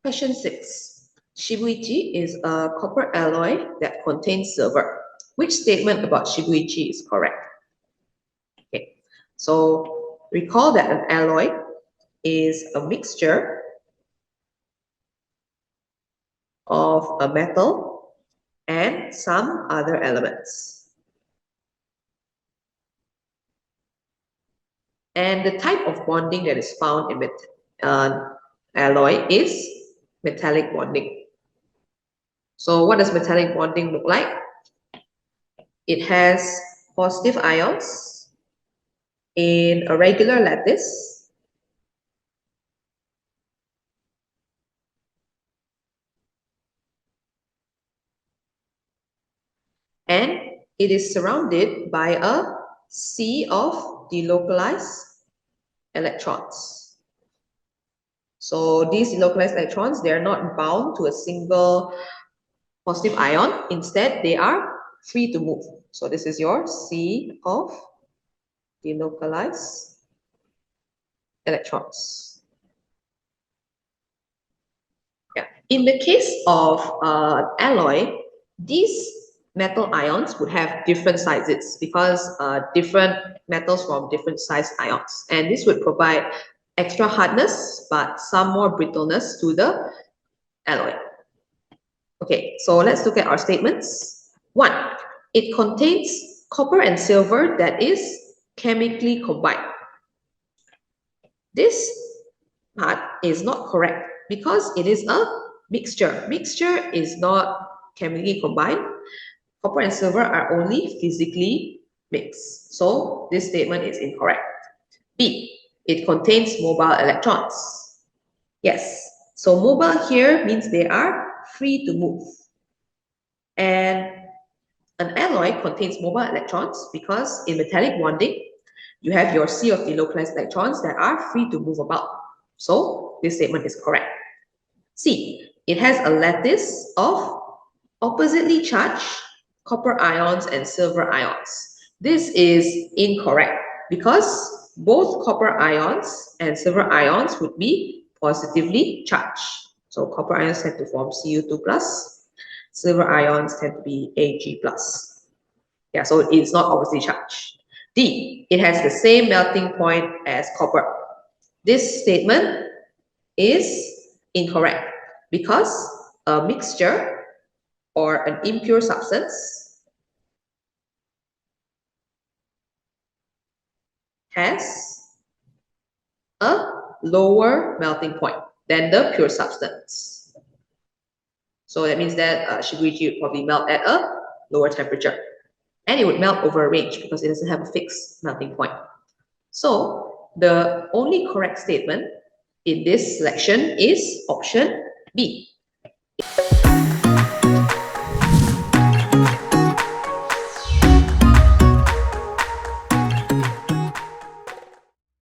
Question 6. Shibuichi is a copper alloy that contains silver. Which statement about Shibuichi is correct? Okay, so recall that an alloy is a mixture of a metal and some other elements. And the type of bonding that is found in alloy is metallic bonding. So what does metallic bonding look like? It has positive ions in a regular lattice and it is surrounded by a sea of delocalized electrons. So these delocalized electrons, they are not bound to a single positive ion. Instead, they are free to move. So this is your sea of delocalized electrons. Yeah. In the case of alloy, these metal ions would have different sizes because different metals form different size ions, and this would provide extra hardness but some more brittleness to the alloy. Okay, so let's look at our statements. 1. It contains copper and silver that is chemically combined. This part is not correct because it is a mixture. Mixture is not chemically combined. Copper and silver are only physically mixed. So this statement is incorrect. B. It contains mobile electrons. Yes. So mobile here means they are free to move. And an alloy contains mobile electrons because in metallic bonding, you have your sea of delocalized electrons that are free to move about. So this statement is correct. C. It has a lattice of oppositely charged copper ions and silver ions. This is incorrect because both copper ions and silver ions would be positively charged. So copper ions tend to form Cu2+, silver ions tend to be Ag+. Yeah, so it's not oppositely charged. D. It has the same melting point as copper. This statement is incorrect because a mixture or an impure substance has a lower melting point than the pure substance. So that means that Shibuichi would probably melt at a lower temperature. And it would melt over a range because it doesn't have a fixed melting point. So the only correct statement in this selection is option B.